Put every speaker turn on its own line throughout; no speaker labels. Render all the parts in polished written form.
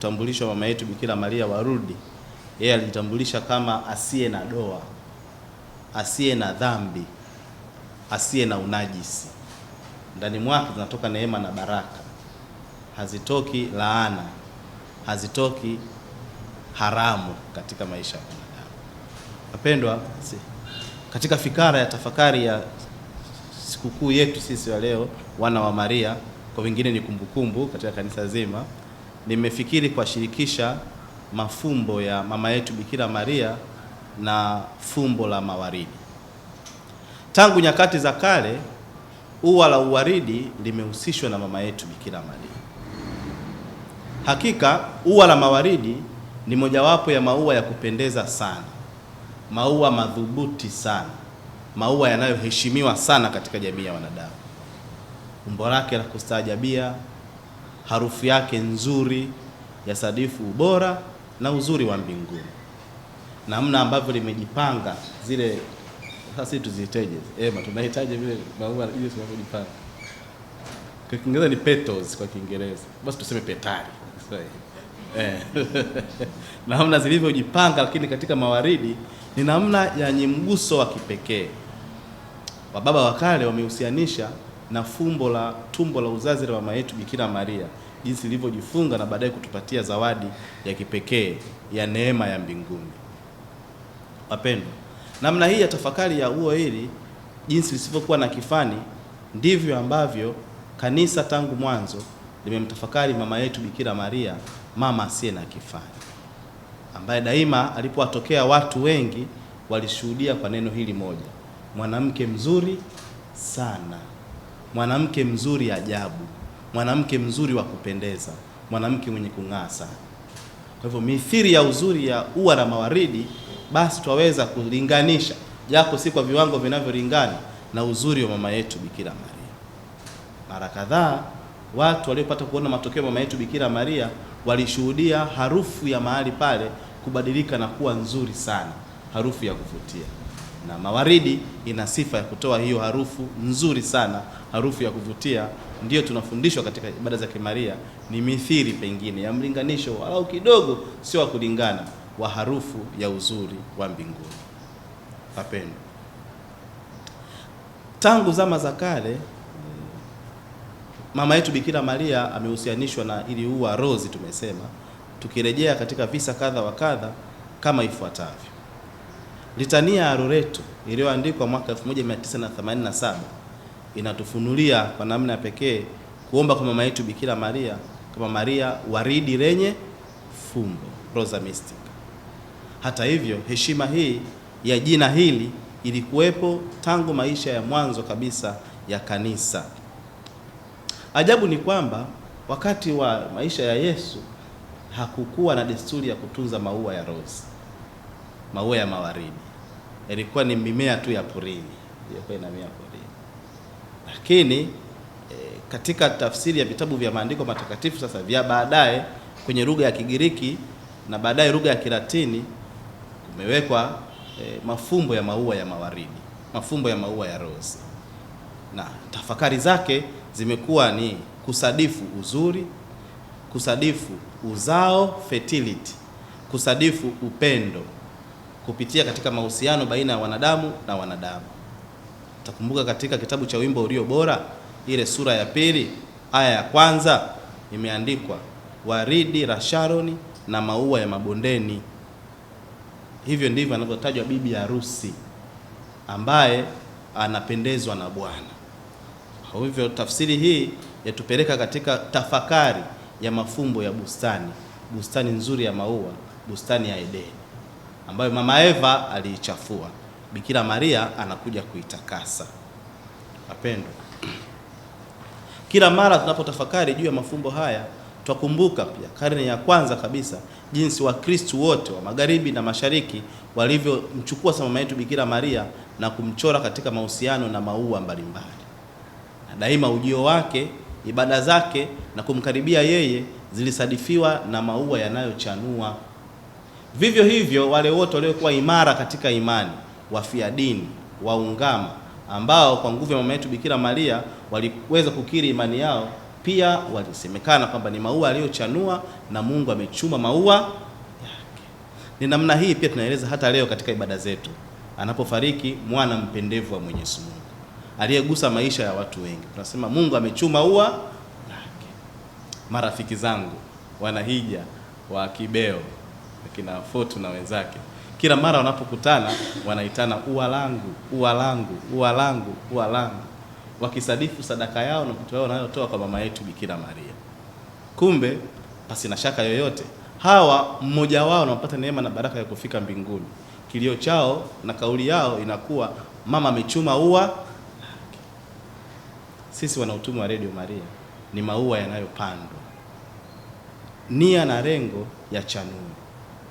Utambulisho wa mama yetu Bikira Maria wa Lourdes, yeye alijitambulisha kama asiye na doa, asiye na dhambi, asiye na unajisi. Ndani mwake zinatoka neema na baraka, hazitoki laana, hazitoki haramu katika maisha ya binadamu. Wapendwa, katika fikara ya tafakari ya sikukuu yetu sisi wa leo wana wa Maria, kwa wengine ni kumbukumbu katika kanisa zima, nimefikiri kuwashirikisha mafumbo ya mama yetu Bikira Maria na fumbo la mawaridi. Tangu nyakati za kale, ua la uwaridi limehusishwa na mama yetu Bikira Maria. Hakika ua la mawaridi ni mojawapo ya maua ya kupendeza sana, maua madhubuti sana, maua yanayoheshimiwa sana katika jamii ya wanadamu. Umbo lake la kustaajabia, harufu yake nzuri ya sadifu ubora na uzuri wa mbinguni, namna ambavyo limejipanga zile, sasa tuziteje, tunahitaji vile maua ile tunapojipanga. Kwa Kiingereza ni petals, kwa Kiingereza basi tuseme petali. Namna zilivyojipanga, lakini katika mawaridi ni namna yenye mguso wa kipekee. Wababa wa kale wamehusianisha na fumbo la tumbo la uzazi la mama yetu Bikira Maria, jinsi lilivyojifunga na baadaye kutupatia zawadi ya kipekee ya neema ya mbinguni. Wapendwa, namna hii ya tafakari ya ua hili, jinsi lisivyokuwa na kifani, ndivyo ambavyo kanisa tangu mwanzo limemtafakari mama yetu Bikira Maria, mama asiye na kifani, ambaye daima alipowatokea watu wengi walishuhudia kwa neno hili moja: mwanamke mzuri sana, mwanamke mzuri ajabu, mwanamke mzuri wa kupendeza, mwanamke mwenye kung'aa sana. Kwa hivyo mithili ya uzuri ya ua la mawaridi, basi twaweza kulinganisha, japo si kwa viwango vinavyolingana, na uzuri wa mama yetu Bikira Maria. Mara kadhaa watu waliopata kuona matokeo mama yetu Bikira Maria walishuhudia harufu ya mahali pale kubadilika na kuwa nzuri sana, harufu ya kuvutia. Na mawaridi ina sifa ya kutoa hiyo harufu nzuri sana, harufu ya kuvutia. Ndiyo tunafundishwa katika ibada za Kimaria, ni mithili pengine ya mlinganisho walau kidogo, sio wa kulingana, wa harufu ya uzuri wa mbinguni. Wapendwa, tangu zama za kale mama yetu Bikira Maria amehusianishwa na ili ua rose tumesema, tukirejea katika visa kadha wa kadha kama ifuatavyo. Litania ya Loreto iliyoandikwa mwaka 1987 inatufunulia kwa namna pekee kuomba kwa mama yetu Bikira Maria kama Maria waridi lenye fumbo, Rosa Mystica. Hata hivyo, heshima hii ya jina hili ilikuwepo tangu maisha ya mwanzo kabisa ya kanisa. Ajabu ni kwamba wakati wa maisha ya Yesu hakukuwa na desturi ya kutunza maua ya rose, maua ya mawaridi. Ilikuwa ni mimea tu ya porini, ilikuwa inamea porini. Lakini katika tafsiri ya vitabu vya maandiko matakatifu sasa vya baadaye kwenye lugha ya Kigiriki na baadaye lugha ya Kilatini, kumewekwa mafumbo ya maua ya mawaridi, mafumbo ya maua ya rose, na tafakari zake zimekuwa ni kusadifu uzuri, kusadifu uzao, fertility, kusadifu upendo kupitia katika mahusiano baina ya wanadamu na wanadamu. Utakumbuka katika kitabu cha Wimbo Ulio Bora, ile sura ya 2 aya ya 1 imeandikwa waridi la Sharoni na maua ya mabondeni. Hivyo ndivyo anavyotajwa bibi harusi ambaye anapendezwa na Bwana. Kwa hivyo tafsiri hii yatupeleka katika tafakari ya mafumbo ya bustani, bustani nzuri ya maua, bustani ya Edeni ambayo mama Eva aliichafua. Bikira Maria anakuja kuitakasa. Wapendwa, kila mara tunapotafakari juu ya mafumbo haya, twakumbuka pia karne ya kwanza kabisa jinsi Wakristo wote wa magharibi na mashariki walivyomchukua mama yetu Bikira Maria na kumchora katika mahusiano na maua mbalimbali. Na daima ujio wake, ibada zake na kumkaribia yeye zilisadifiwa na maua yanayochanua. Vivyo hivyo wale wote waliokuwa imara katika imani, wafia dini, waungama, ambao kwa nguvu ya mama yetu Bikira Maria waliweza kukiri imani yao, Pia walisemekana kwamba ni maua aliyochanua na Mungu amechuma maua yake. Ni namna hii pia tunaeleza hata leo katika ibada zetu, anapofariki mwana mpendevu wa Mwenyezi Mungu aliyegusa maisha ya watu wengi, tunasema Mungu amechuma ua lake. Marafiki zangu wanahija wa Kibeo, kina Fotu na wenzake, kila mara wanapokutana wanaitana ua langu, ua langu, ua langu, ua langu, wakisadifu sadaka yao na kutoa wanayotoa kwa mama yetu Bikira Maria. Kumbe pasi na shaka yoyote, hawa mmoja wao anapata neema na baraka ya kufika mbinguni. Kilio chao na kauli yao inakuwa mama amechuma ua. Sisi wanautume wa Radio Maria ni maua yanayopandwa, nia na lengo ya chanua.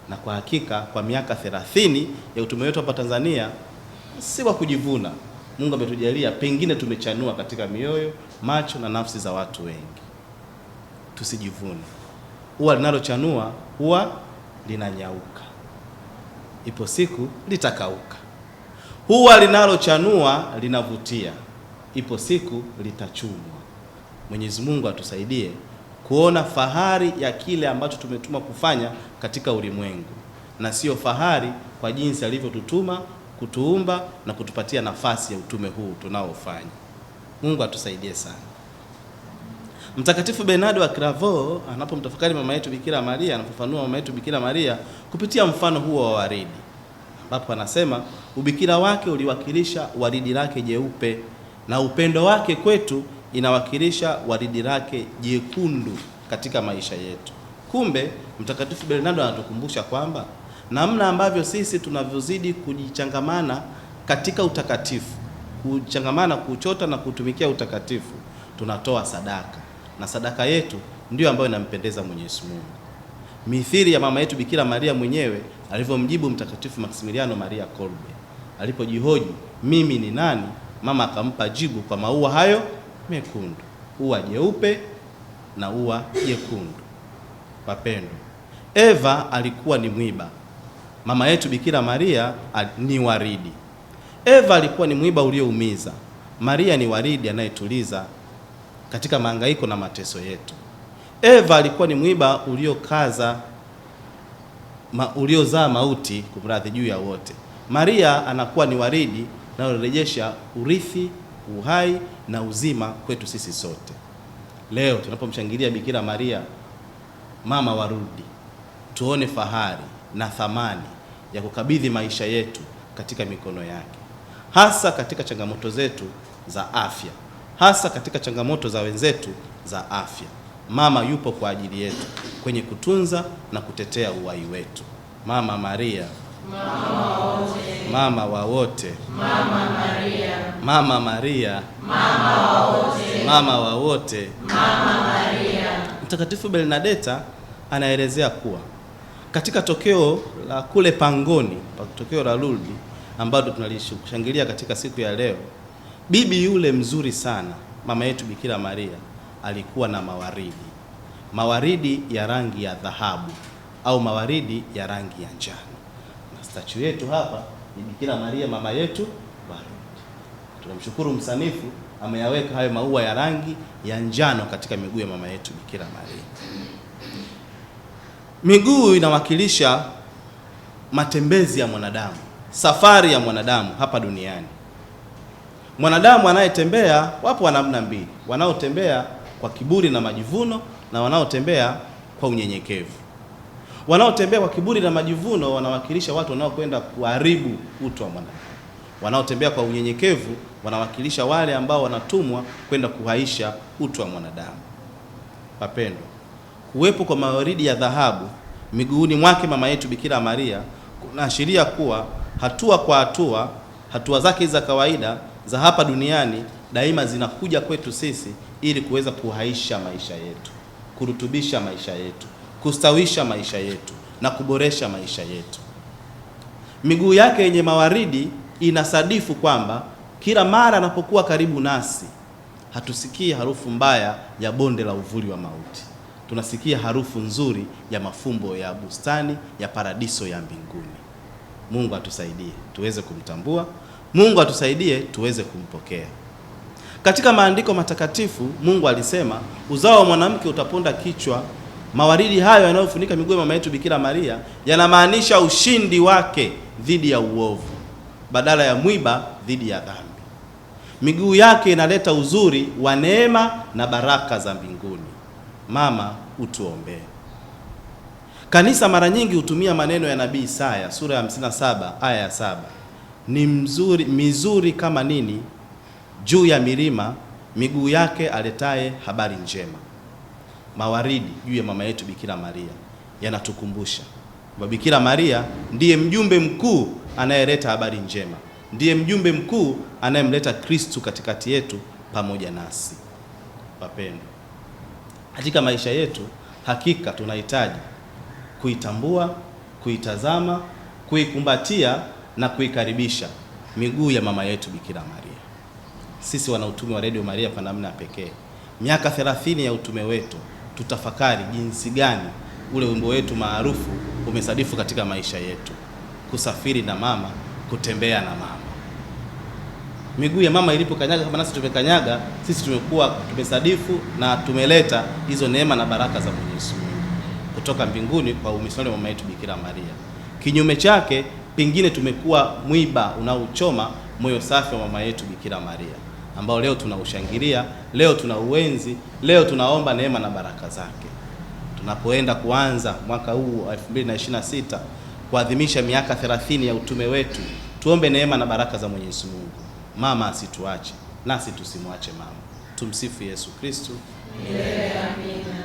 Na kwa hakika kwa miaka 30 ya utume wetu hapa Tanzania, si wa kujivuna, Mungu ametujalia pengine tumechanua katika mioyo, macho na nafsi za watu wengi. Tusijivune. Ua linalochanua huwa linanyauka, ipo siku litakauka. Ua linalochanua linavutia, ipo siku litachumwa. Mwenyezi Mungu atusaidie kuona fahari ya kile ambacho tumetuma kufanya katika ulimwengu, na sio fahari kwa jinsi alivyotutuma, kutuumba na kutupatia nafasi ya utume huu tunaofanya. Mungu atusaidie sana. Mtakatifu Bernardo wa Clairvaux anapomtafakari mama yetu Bikira Maria, anafafanua mama yetu Bikira Maria kupitia mfano huo wa waridi, ambapo anasema ubikira wake uliwakilisha waridi lake jeupe na upendo wake kwetu inawakilisha waridi lake jekundu katika maisha yetu. Kumbe Mtakatifu Bernardo anatukumbusha kwamba namna ambavyo sisi tunavyozidi kujichangamana katika utakatifu, kuchangamana kuchota na kutumikia utakatifu, tunatoa sadaka, na sadaka yetu ndio ambayo inampendeza Mwenyezi Mungu. Mithili ya mama yetu Bikira Maria mwenyewe alivyomjibu Mtakatifu Maximiliano Maria Kolbe alipojihoji mimi ni nani, mama akampa jibu kwa maua hayo mekundu, ua jeupe na ua jekundu. Wapendwa, Eva alikuwa ni mwiba, mama yetu Bikira Maria ni waridi. Eva alikuwa ni mwiba ulioumiza, Maria ni waridi anayetuliza katika mahangaiko na mateso yetu. Eva alikuwa ni mwiba uliokaza uliozaa mauti kumradhi juu ya wote. Maria anakuwa ni waridi na urejesha urithi, uhai na uzima kwetu sisi sote. Leo tunapomshangilia Bikira Maria mama warudi, tuone fahari na thamani ya kukabidhi maisha yetu katika mikono yake, hasa katika changamoto zetu za afya, hasa katika changamoto za wenzetu za afya. Mama yupo kwa ajili yetu kwenye kutunza na kutetea uhai wetu. Mama Maria, mama wa wote,
Mama Maria,
Mama Maria,
mama wa wote,
mama wa wote,
Mama Maria.
Mtakatifu Bernadeta anaelezea kuwa katika tokeo la kule pangoni, tokeo la Lourdes ambalo tunalishangilia katika siku ya leo, bibi yule mzuri sana mama yetu Bikira Maria alikuwa na mawaridi ya rangi ya dhahabu au mawaridi ya rangi ya njano. Na statue yetu hapa ni Bikira Maria mama yetu waridi. Tunamshukuru msanifu ameyaweka hayo maua ya rangi ya njano katika miguu ya mama yetu Bikira Maria. Miguu inawakilisha matembezi ya mwanadamu, safari ya mwanadamu hapa duniani. Mwanadamu anayetembea, wapo wa namna mbili, wanaotembea kwa kiburi na majivuno na wanaotembea kwa unyenyekevu. Wanaotembea kwa kiburi na majivuno wanawakilisha watu wanaokwenda kuharibu utu wa mwanadamu. Wanaotembea kwa unyenyekevu wanawakilisha wale ambao wanatumwa kwenda kuhaisha utu wa mwanadamu. Wapendwa, kuwepo kwa mawaridi ya dhahabu miguuni mwake mama yetu Bikira Maria kunaashiria kuwa hatua kwa hatua zake za kawaida za hapa duniani daima zinakuja kwetu sisi ili kuweza kuhaisha maisha yetu, kurutubisha maisha yetu, kustawisha maisha yetu na kuboresha maisha yetu. Miguu yake yenye mawaridi inasadifu kwamba kila mara anapokuwa karibu nasi hatusikii harufu mbaya ya bonde la uvuli wa mauti. Tunasikia harufu nzuri ya mafumbo ya bustani ya paradiso ya mbinguni. Mungu atusaidie tuweze kumtambua, Mungu atusaidie tuweze kumpokea. Katika maandiko matakatifu Mungu alisema uzao wa mwanamke utaponda kichwa. Mawaridi hayo yanayofunika miguu ya mama yetu Bikira Maria yanamaanisha ushindi wake dhidi ya uovu badala ya mwiba dhidi ya dhambi. Miguu yake inaleta uzuri wa neema na baraka za mbinguni. Mama, utuombee. Kanisa mara nyingi hutumia maneno ya Nabii Isaya sura ya 57 aya ya 7. Ni mizuri kama nini juu ya milima miguu yake aletaye habari njema. Mawaridi juu ya mama yetu Bikira Maria yanatukumbusha Bikira Maria ndiye mjumbe mkuu anayeleta habari njema, ndiye mjumbe mkuu anayemleta Kristu katikati yetu pamoja nasi. Wapendwa, katika maisha yetu hakika tunahitaji kuitambua, kuitazama, kuikumbatia na kuikaribisha miguu ya mama yetu Bikira Maria. Sisi wanautume wa Radio Maria kwa namna pekee, miaka 30 ya utume wetu, tutafakari jinsi gani ule wimbo wetu maarufu umesadifu katika maisha yetu: kusafiri na mama, kutembea na mama. Miguu ya mama ilipokanyaga kama nasi tumekanyaga, sisi tumekuwa tumesadifu na tumeleta hizo neema na baraka za Mwenyezi Mungu kutoka mbinguni kwa umisionari wa mama yetu Bikira Maria. Kinyume chake, pengine tumekuwa mwiba unaochoma moyo safi wa mama yetu Bikira Maria, ambao leo tunaushangilia, leo tunauenzi, leo tunaomba neema na baraka zake. Tunapoenda kuanza mwaka huu 2026 kuadhimisha miaka 30 ya utume wetu, tuombe neema na baraka za Mwenyezi Mungu. Mama asituache, nasi tusimwache mama. Tumsifu Yesu Kristo.
Milele amina.